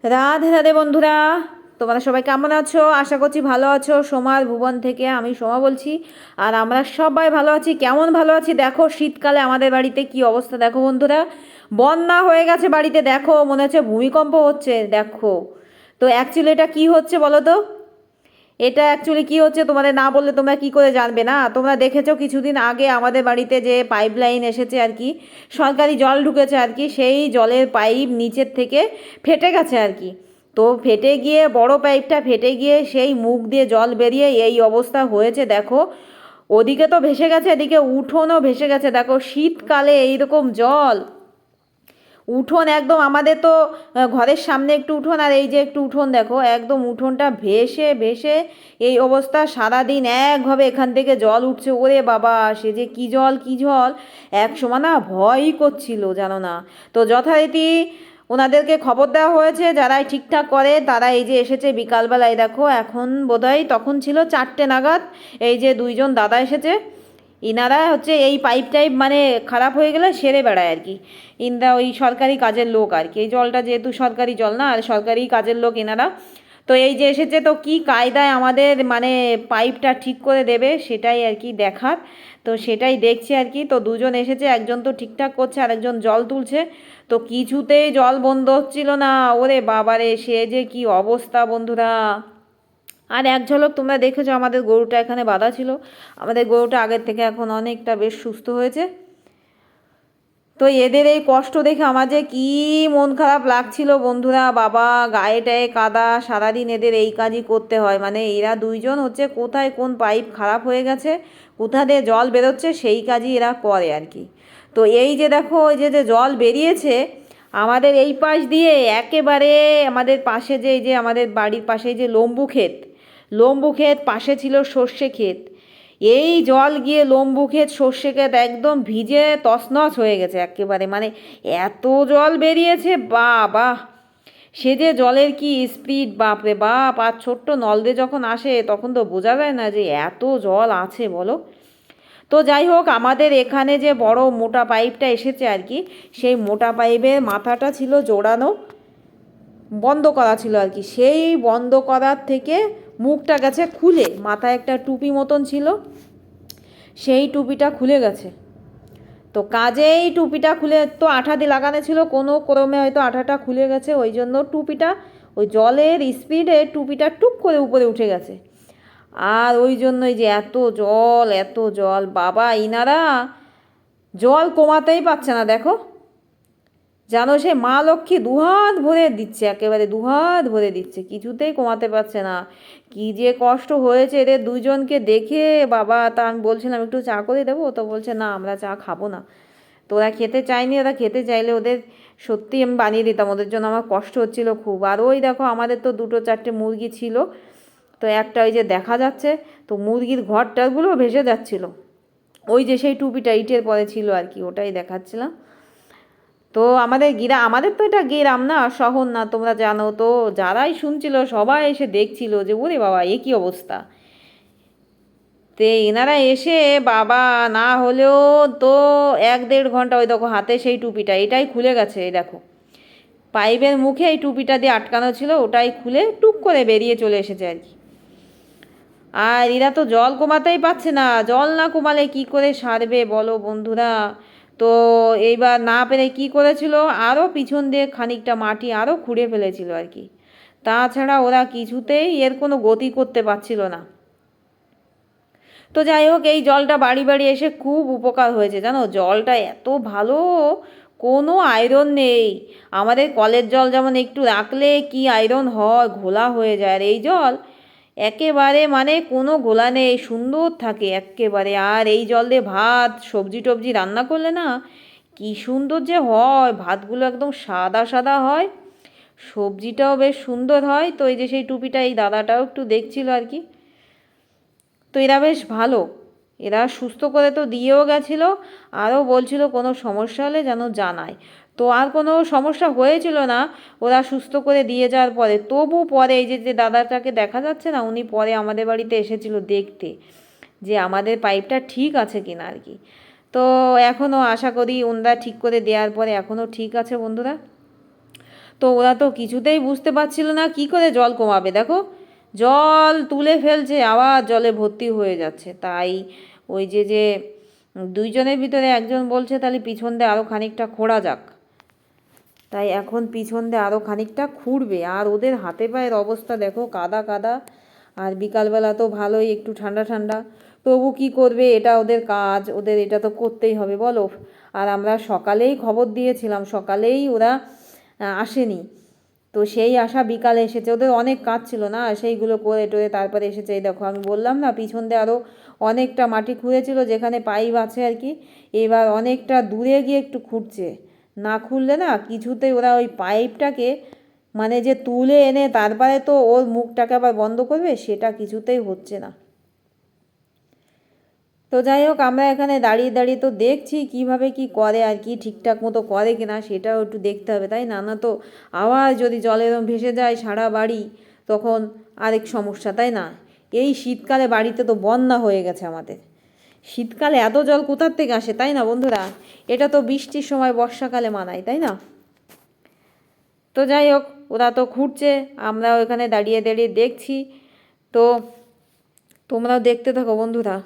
রাধে রাধে বন্ধুরা, তোমরা সবাই কেমন আছো? আশা করছি ভালো আছো। সোমার ভুবন থেকে আমি সোমা বলছি। আর আমরা সবাই ভালো আছি। কেমন ভালো আছি দেখো, শীতকালে আমাদের বাড়িতে কি অবস্থা দেখো বন্ধুরা। বন্যা হয়ে গেছে বাড়িতে, দেখো মনে হচ্ছে ভূমিকম্প হচ্ছে দেখো। তো অ্যাকচুয়ালি এটা কি হচ্ছে বলো তো? এটা অ্যাকচুয়ালি কি হচ্ছে তোমাদের না বললে তোমরা কি করে জানবে? না তোমরা দেখেছো কিছুদিন আগে আমাদের বাড়িতে যে পাইপ লাইন এসেছে আর কি, সরকারি জল ঢুকেছে আর কি, সেই জলের পাইপ নিচের থেকে ফেটে গেছে আর কি। তো ফেটে গিয়ে বড় পাইপটা ফেটে গিয়ে সেই মুখ দিয়ে জল বেরিয়ে এই অবস্থা হয়েছে দেখো। ওদিকে তো ভেসে গেছে, এদিকে উঠোনও ভেসে গেছে দেখো। শীতকালে এইরকম জল, উঠোন একদম আমাদের তো ঘরের সামনে একটু উঠোন, আর এই যে একটু উঠোন দেখো, একদম উঠোনটা ভেসে ভেসে এই অবস্থা। সারাদিন একভাবে এখান থেকে জল উঠছে। ওরে বাবা, সে যে কী জল কী জল, এক সময় না ভয়ই করছিল জানো না। তো যথারীতি ওনাদেরকে খবর দেওয়া হয়েছে, যারা ঠিকঠাক করে তারা এই যে এসেছে বিকালবেলায় দেখো। এখন বোধহয় তখন ছিল 4টে নাগাদ, এই যে দুইজন দাদা এসেছে। ইনারা হচ্ছে এই পাইপ টাইপ মানে খারাপ হয়ে গেলে সেরে বেড়ায় আর কি। ইনরা ওই সরকারি কাজের লোক আর কি। এই জলটা যেহেতু সরকারি জল না, আর সরকারি কাজের লোক এনারা। তো এই যে এসেছে, তো কি কায়দায় আমাদের মানে পাইপটা ঠিক করে দেবে সেটাই আর কি দেখার। তো সেটাই দেখছি আর কি। তো দুজন এসেছে, একজন তো ঠিকঠাক করছে আর একজন জল তুলছে। তো কিছুতেই জল বন্ধ হচ্ছিল না। ওরে বাবারে, সে যে কি অবস্থা বন্ধুরা। আর এক ঝলক তোমরা দেখেছো আমাদের গরুটা এখানে বাঁধা ছিল। আমাদের গরুটা আগের থেকে এখন অনেকটা বেশ সুস্থ হয়েছে। তো এদের এই কষ্ট দেখে আমার যে কী মন খারাপ লাগছিল বন্ধুরা। বাবা, গায়ে টায়ে কাদা, সারাদিন এদের এই কাজই করতে হয়। মানে এরা দুইজন হচ্ছে কোথায় কোন পাইপ খারাপ হয়ে গেছে, কোথা দিয়ে জল বেরোচ্ছে সেই কাজই এরা করে আর কি। তো এই যে দেখো, ওই যে যে জল বেরিয়েছে আমাদের এই পাশ দিয়ে একেবারে, আমাদের পাশে যে এই যে আমাদের বাড়ির পাশে যে লম্বু ক্ষেত, লম্বু ক্ষেত পাশে ছিল সর্ষে ক্ষেত। এই জল গিয়ে লম্বু ক্ষেত সর্ষে ক্ষেত একদম ভিজে তছনছ হয়ে গেছে একেবারে। মানে এত জল বেরিয়েছে বাবা, সে যে জলের কি স্পিড বাপরে বাপ। আর ছোট্ট নল দিয়ে যখন আসে তখন তো বোঝা যায় না যে এত জল আছে বলো। তো যাই হোক, আমাদের এখানে যে বড় মোটা পাইপটা এসেছে আর কি, সেই মোটা পাইপের মাথাটা ছিল জোড়ানো, বন্ধ করা ছিল আর কি। সেই বন্ধ করার থেকে মুখটা গেছে খুলে, মাথায় একটা টুপি মতন ছিল, সেই টুপিটা খুলে গেছে। তো কাজেই টুপিটা খুলে, তো আঠা দিয়ে লাগানো ছিল, কোনো ক্রমে হয়তো আঠাটা খুলে গেছে, ওই জন্য টুপিটা ওই জলের স্পিডে টুপিটা টুক করে উপরে উঠে গেছে। আর ওই জন্যই যে এত জল এত জল বাবা, ইনারা জল কমাতেই পারছে না দেখো। জানো, সে মা লক্ষ্মী দুহাত ভরে দিচ্ছে, একেবারে দুহাত ভরে দিচ্ছে, কিছুতেই কমাতে পারছে না। কি যে কষ্ট হয়েছে এদের দুইজনকে দেখে বাবা। তা আমি বলছিলাম একটু চা করে দেবো, তো বলছে না আমরা চা খাবো না। তো ওরা খেতে চায়নি, ওরা খেতে চাইলে ওদের সত্যি আমি বানিয়ে দিতাম, ওদের জন্য আমার কষ্ট হচ্ছিল খুব। আর ওই দেখো আমাদের তো 2-4টে মুরগি ছিল, তো একটা ওই যে দেখা যাচ্ছে, তো মুরগির ঘরটাগুলো ভেসে যাচ্ছিলো। ওই যে সেই টুপিটা ইটের পরে ছিল আর কি, ওটাই দেখাচ্ছিলাম। তো আমাদের আমাদের তো এটা গ্রাম না, শহর না, তোমরা জানো তো। যারাই শুনছিল সবাই এসে দেখছিল যে ওরে বাবা এ কী অবস্থা। তে এনারা এসে বাবা, না হলেও তো 1-1.5 ঘন্টা, ওই দেখো হাতে সেই টুপিটা, এটাই খুলে গেছে এই দেখো। পাইপের মুখে এই টুপিটা দিয়ে আটকানো ছিল, ওটাই খুলে টুক করে বেরিয়ে চলে এসেছে আর কি। আর এরা তো জল কমাতেই পারছে না, জল না কমালে কি করে সারবে বলো বন্ধুরা। তো এইবার না পেরে কি করেছিল, আরও পিছন দিয়ে খানিকটা মাটি আরও খুঁড়ে ফেলেছিল আর কি। তাছাড়া ওরা কিছুতেই এর কোনো গতি করতে পারছিল না। তো যাই হোক, এই জলটা বাড়ি বাড়ি এসে খুব উপকার হয়েছে জানো। জলটা এত ভালো, কোনো আয়রন নেই। আমাদের কলের জল যেমন একটু রাখলে কি আয়রন হয়, ঘোলা হয়ে যায়, আর এই জল একেবারে মানে কোনো ঘোলা নেই, সুন্দর থাকে একেবারে। আর এই জল দিয়ে ভাত সবজি টবজি রান্না করলে না কি সুন্দর যে হয়, ভাতগুলো একদম সাদা সাদা হয়, সবজিটাও বেশ সুন্দর হয়। তো এই যে সেই টুপিটা এই দাদাটাও একটু দেখছিল আর কি। তো এরা বেশ ভালো, এরা সুস্থ করে তো দিয়েও গেছিলো, আরও বলছিল কোনো সমস্যা হলে যেন জানায়। তো আর কোনো সমস্যা হয়েছিল না ওরা সুস্থ করে দিয়ে যাওয়ার পরে। তবু পরে এই যে যে দাদাটাকে দেখা যাচ্ছে না, উনি পরে আমাদের বাড়িতে এসেছিল দেখতে যে আমাদের পাইপটা ঠিক আছে কিনা আর কি। তো এখনও আশা করি ওনারা ঠিক করে দেওয়ার পরে এখনও ঠিক আছে বন্ধুরা। তো ওরা তো কিছুতেই বুঝতে পারছিল না কি করে জল কমাবে। দেখো জল তুলে ফেলছে, আবার জলে ভর্তি হয়ে যাচ্ছে। তাই ওই যে দুইজনের ভিতরে একজন বলছে তাহলে পিছন দিয়ে আরও খানিকটা খোঁড়া যাক। তাই এখন পিছন দিয়ে আরও খানিকটা খুঁড়বে। আর ওদের হাতে পায়ের অবস্থা দেখো, কাদা কাদা। আর বিকালবেলা তো ভালোই একটু ঠান্ডা ঠান্ডা, তবু কি করবে, এটা ওদের কাজ, ওদের এটা তো করতেই হবে বলো। আর আমরা সকালেই খবর দিয়েছিলাম, সকালেই ওরা আসেনি, তো সেই আশা বিকালে এসেছে। ওদের অনেক কাজ ছিল না, সেইগুলো করে টোরে তারপরে এসেছে। এই দেখো আমি বললাম না পিছন দিয়ে আরও অনেকটা মাটি খুঁড়েছিল যেখানে পাইপ আছে আর কি, এবার অনেকটা দূরে গিয়ে একটু খুঁড়ছে। না খুললে না কিছুতেই ওরা ওই পাইপটাকে মানে যে তুলে এনে তারপরে তো ওর মুখটাকে আবার বন্ধ করবে, সেটা কিছুতেই হচ্ছে না। তো যাই হোক আমরা এখানে দাঁড়িয়ে দাঁড়িয়ে তো দেখছি কিভাবে কি করে আর কি, ঠিকঠাক মতো করে কিনা সেটাও একটু দেখতে হবে, তাই না? না তো আবার যদি জলে ভেসে যায় সারা বাড়ি, তখন আরেক সমস্যা, তাই না? এই শীতকালে বাড়িতে তো বন্যা হয়ে গেছে আমাদের। শীতকালে এত জল কোথার থেকে আসে, তাই না বন্ধুরা? এটা তো বৃষ্টির সময় বর্ষাকালে মানায়, তাই না? তো যাই হোক ওরা তো খুঁড়ছে, আমরাও এখানে দাঁড়িয়ে দাঁড়িয়ে দেখছি। তো তোমরাও দেখতে থাকো বন্ধুরা।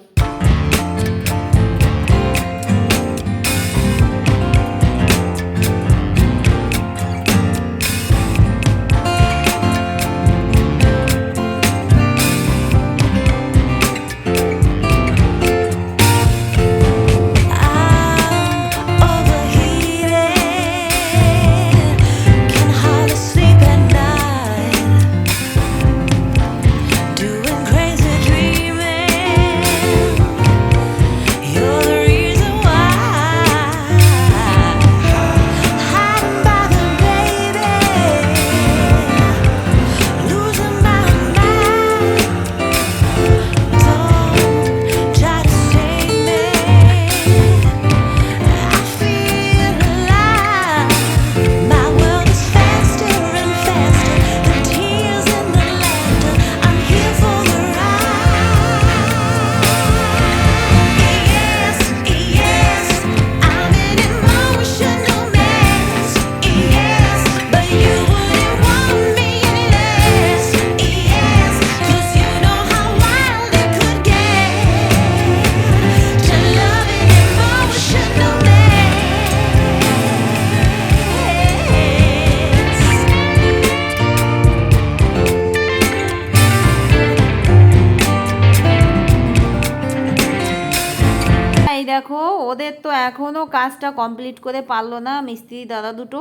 দেখো ওদের তো এখনও কাজটা কমপ্লিট করে পারলো না মিস্ত্রি দাদা দুটো।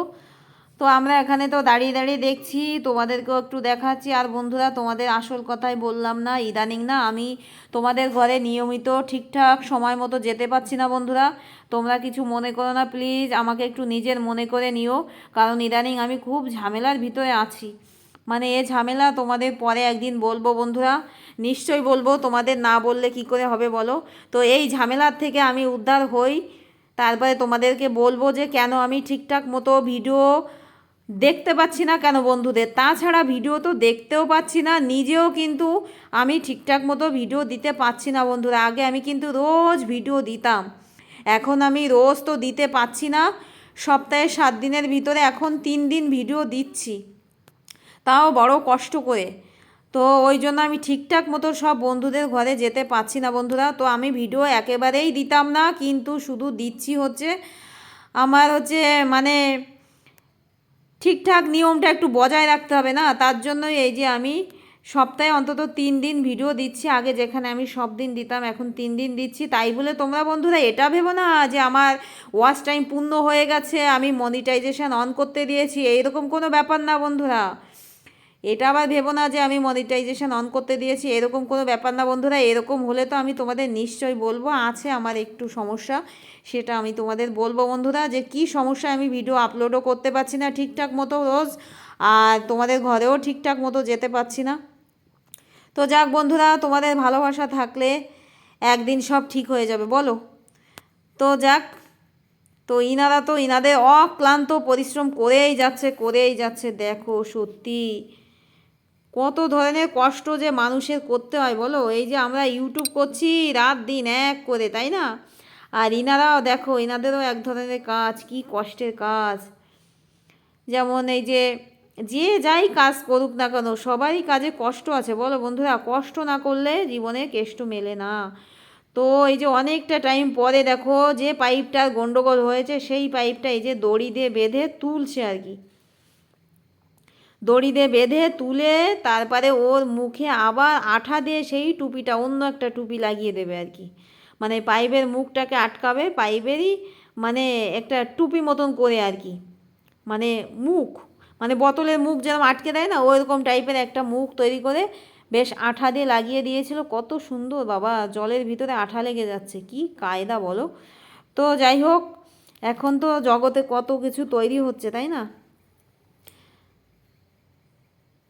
তো আমরা এখানে তো দাঁড়িয়ে দাঁড়িয়ে দেখছি, তোমাদেরকেও একটু দেখাচ্ছি। আর বন্ধুরা তোমাদের আসল কথাই বললাম না, ইদানিং না আমি তোমাদের ঘরে নিয়মিত ঠিকঠাক সময় মতো যেতে পারছি না বন্ধুরা। তোমরা কিছু মনে করো না প্লিজ, আমাকে একটু নিজের মনে করে নিও, কারণ ইদানিং আমি খুব ঝামেলার ভিতরে আছি। মানে এ ঝামেলা তোমাদের পরে একদিন বলবো বন্ধুরা, নিশ্চয়ই বলবো, তোমাদের না বললে কি করে হবে বলো। তো এই ঝামেলার থেকে আমি উদ্ধার হই, তারপরে তোমাদেরকে বলবো যে কেন আমি ঠিকঠাক মতো ভিডিও দেখতে পাচ্ছি না কেন বন্ধুদের। তাছাড়া ভিডিও তো দেখতেও পাচ্ছি না, নিজেও কিন্তু আমি ঠিকঠাক মতো ভিডিও দিতে পারছি না বন্ধুরা। আগে আমি কিন্তু রোজ ভিডিও দিতাম, এখন আমি রোজ তো দিতে পারছি না। সপ্তাহে 7 দিনের ভিতরে এখন 3 দিন ভিডিও দিচ্ছি, তাও বড় কষ্ট করে। তো ওই জন্য আমি ঠিকঠাক মতো সব বন্ধুদের ঘরে যেতে পারছি না বন্ধুরা। তো আমি ভিডিও একেবারেই দিতাম না, কিন্তু শুধু দিচ্ছি হচ্ছে আমার হচ্ছে মানে ঠিকঠাক নিয়মটা একটু বজায় রাখতে হবে না, তার জন্যই এই যে আমি সপ্তাহে অন্তত 3 দিন ভিডিও দিচ্ছি। আগে যেখানে আমি সব দিন দিতাম, এখন 3 দিন দিচ্ছি। তাই বলে তোমরা বন্ধুরা এটা ভেবো না যে আমার ওয়াচ টাইম পূর্ণ হয়ে গেছে, আমি মনিটাইজেশন অন করতে দিয়েছি, এইরকম কোনো ব্যাপার না বন্ধুরা। এটা আবার ভেবো না যে আমি মনিটাইজেশন অন করতে দিয়েছি, এরকম কোনো ব্যাপার না বন্ধুরা। এরকম হলে তো আমি তোমাদের নিশ্চয়ই বলবো, আছে আমার একটু সমস্যা, সেটা আমি তোমাদের বলবো বন্ধুরা, যে কি সমস্যা আমি ভিডিও আপলোডও করতে পারছি না ঠিকঠাক মতো রোজ, আর তোমাদের ঘরেও ঠিকঠাক মতো যেতে পারছি না। তো যাক বন্ধুরা, তোমাদের ভালোবাসা থাকলে একদিন সব ঠিক হয়ে যাবে বলো। তো যাক, তো ইনারা তো ইনাদের অক্লান্ত পরিশ্রম করেই যাচ্ছে করেই যাচ্ছে। দেখো সত্যি কত ধরনের কষ্ট যে মানুষের করতে হয় বলো। এই যে আমরা ইউটিউব করছি রাত দিন এক করে, তাই না? আর ইনারাও দেখো, ইনাদেরও এক ধরনের কাজ, কি কষ্টের কাজ। যেমন এই যে যে যাই কাজ করুক না কেন সবারই কাজে কষ্ট আছে, বলো বন্ধুরা, কষ্ট না করলে জীবনে কেষ্ট মেলে না। তো এই যে অনেকটা টাইম পরে দেখো যে পাইপটার গন্ডগোল হয়েছে সেই পাইপটা এই যে দড়ি দিয়ে বেঁধে তুলছে আর কি, দড়ি দিয়ে বেঁধে তুলে তারপরে ওর মুখে আবার আঠা দিয়ে সেই টুপিটা অন্য একটা টুপি লাগিয়ে দেবে আর কি, মানে পাইপের মুখটাকে আটকাবে পাইপেরই, মানে একটা টুপি মতন করে আর কি, মানে মুখ, মানে বোতলের মুখ যেরকম আটকে দেয় না ওইরকম টাইপের একটা মুখ তৈরি করে বেশ আঠা দিয়ে লাগিয়ে দিয়েছিল। কত সুন্দর বাবা, জলের ভিতরে আঠা লেগে যাচ্ছে, কি কায়দা বলো। তো যাই হোক, এখন তো জগতে কত কিছু তৈরি হচ্ছে তাই না।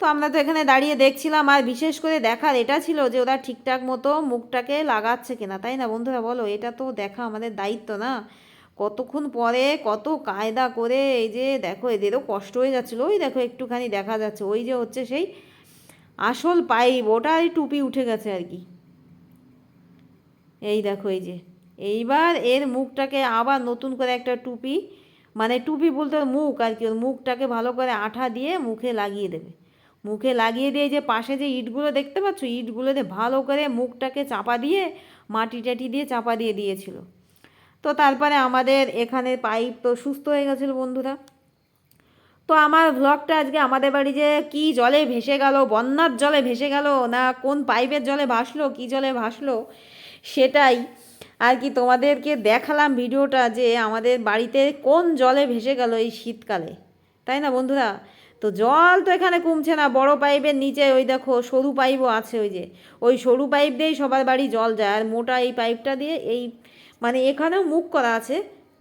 তো আমরা তো এখানে দাঁড়িয়ে দেখছিলাম, আর বিশেষ করে দেখার এটা ছিল যে ওরা ঠিকঠাক মতো মুখটাকে লাগাচ্ছে কিনা, তাই না বন্ধুরা বলো, এটা তো দেখা আমাদের দায়িত্ব না। কতক্ষণ পরে কত কায়দা করে, এই যে দেখো এদেরও কষ্ট হয়ে যাচ্ছিলো, ওই দেখো একটুখানি দেখা যাচ্ছে ওই যে হচ্ছে সেই আসল পাইপ, ওটাই টুপি উঠে গেছে আর কি। এই দেখো এই যে এইবার এর মুখটাকে আবার নতুন করে একটা টুপি, মানে টুপি বলতে ওর মুখ আর কি, ওর মুখটাকে ভালো করে আঠা দিয়ে মুখে লাগিয়ে দেবে। মুখে লাগিয়ে দিয়ে যে পাশে যে ইটগুলো দেখতে পাচ্ছ ইটগুলোতে ভালো করে মুখটাকে চাপা দিয়ে মাটি টাটি দিয়ে চাপা দিয়ে দিয়েছিল। তো তারপরে আমাদের এখানে পাইপ তো সুস্থ হয়ে গেছিলো বন্ধুরা। তো আমার ভ্লগটা আজকে আমাদের বাড়ি যে কি জলে ভেসে গেল, বন্যার জলে ভেসে গেল না কোন পাইপের জলে ভাসলো কি জলে ভাসলো সেটাই আর কি তোমাদেরকে দেখালাম ভিডিওটা, যে আমাদের বাড়িতে কোন জলে ভেসে গেল এই শীতকালে, তাই না বন্ধুরা। তো জল তো এখানে কমছে না, বড় পাইপের নিচে ওই দেখো সরু পাইপও আছে, ওই যে ওই সরু পাইপ দিয়েই সবার বাড়ি জল যায়, আর মোটা এই পাইপটা দিয়ে এই, মানে এখানেও মুখ করা আছে,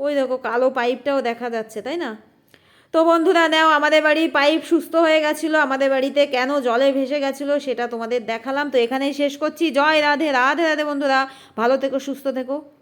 ওই দেখো কালো পাইপটাও দেখা যাচ্ছে তাই না। তো বন্ধুরা নাও, আমাদের বাড়ির পাইপ সুস্থ হয়ে গেছিলো, আমাদের বাড়িতে কেন জলে ভেসে গেছিলো সেটা তোমাদের দেখালাম। তো এখানেই শেষ করছি। জয় রাধে রাধে রাধে বন্ধুরা, ভালো থেকো সুস্থ থেকো।